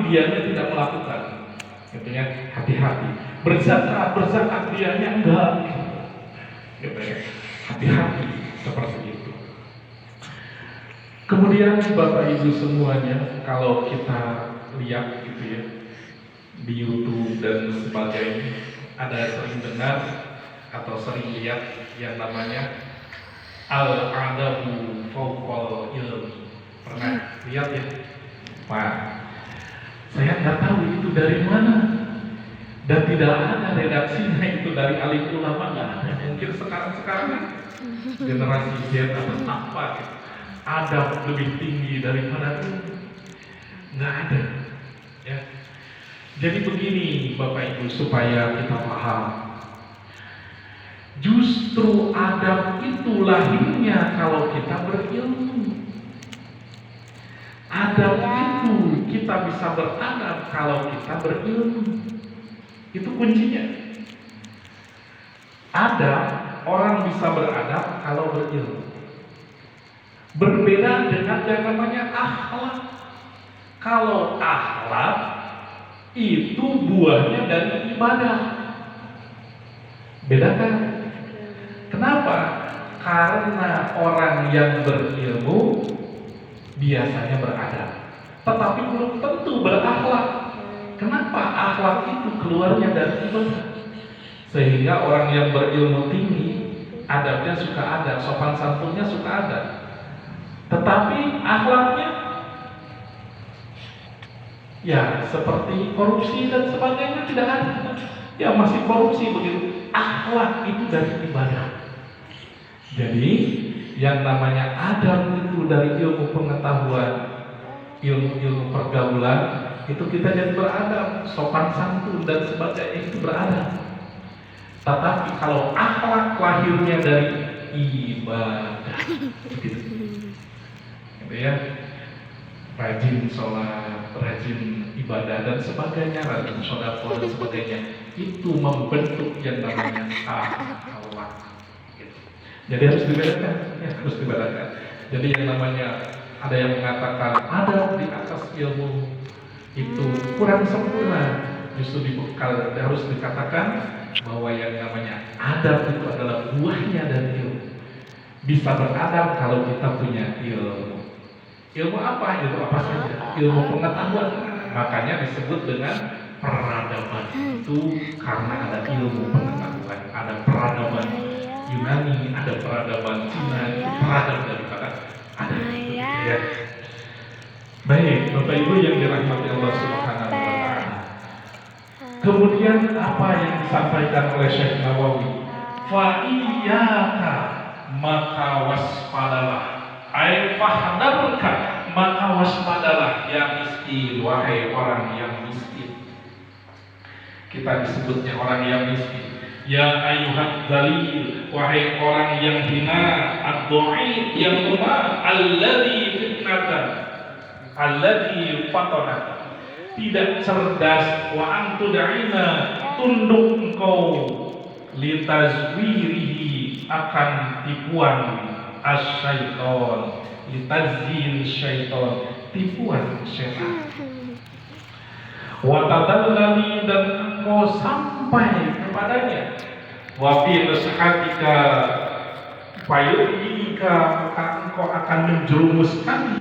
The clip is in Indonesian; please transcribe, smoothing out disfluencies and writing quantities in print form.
dianya tidak melakukan. Gitu ya, hati-hati. Berzakat dianya enggak. Gitu ya, hati-hati seperti itu. Kemudian Bapak Ibu semuanya, kalau kita lihat gitu ya di YouTube dan sebagainya, ada sering dengar atau sering lihat yang namanya al-adabu fawqal ilmi. Pernah lihat ya? Pak, saya nggak tahu itu dari mana, dan tidak ada redaksinya itu dari alim ulama, nggak ada. Mungkin sekarang generasi Z atau apa gitu, ada lebih tinggi daripada itu, nggak ada. Ya. Jadi begini Bapak Ibu, supaya kita paham, justru adab itu lahirnya kalau kita berilmu. Adab itu kita bisa beradab kalau kita berilmu. Itu kuncinya. Adab, orang bisa beradab kalau berilmu. Berbeda dengan yang namanya akhlak. Kalau akhlak itu buahnya dari ibadah. Beda kan? Kenapa? Karena orang yang berilmu biasanya beradab, tetapi belum tentu berakhlak. Kenapa? Akhlak itu keluarnya dari ibadah. Sehingga orang yang berilmu tinggi, adabnya suka ada, sopan santunnya suka ada, tetapi akhlaknya ya seperti korupsi dan sebagainya tidak ada. Ya masih korupsi begitu. Akhlak itu dari ibadah. Jadi yang namanya adab itu dari ilmu pengetahuan, ilmu pergaulan, itu kita jadi beradab, sopan santun dan sebagainya itu beradab. Tetapi kalau akhlak lahirnya dari ibadah, gitu ya, rajin sholat, rajin ibadah dan sebagainya, rajin shodaqah dan sebagainya, itu membentuk yang namanya akhlak. Jadi harus dibedakan, ya, harus dibedakan. Jadi yang namanya ada yang mengatakan adab di atas ilmu itu kurang sempurna, justru dibekal, harus dikatakan bahwa yang namanya adab itu adalah buahnya dari ilmu. Bisa beradab kalau kita punya ilmu. Ilmu apa? Ilmu apa saja? Ilmu pengetahuan. Makanya disebut dengan peradaban itu karena ada ilmu pengetahuan, ada peradaban Yunani, ada peradaban Cina, itu peradab daripada ada itu ya. Baik, Bapak Ibu yang dirahmati Allah Subhanahu wa taala. Kemudian apa yang disampaikan oleh Syekh Nawawi? Fa iyyaka, maka waspadalah. Ai fahdarka, maka waspadalah ya miskin, wahai orang yang miskin. Kita disebutnya orang yang miskin. Ya ayyuhad dzalil, wahai orang yang hina, ad-dhaif yang lemah, alladzi fitnatan, alladzi fatana, tidak cerdas, wa antud'ina, tunduk engkau, litazwirihi, akan tipuan asy-syaiton, litazyin syaiton, tipuan setan. Wa tadallali, dan engkau sampai kepadanya. Wa fi nashatika fayu'ika, maka engkau akan menjerumuskan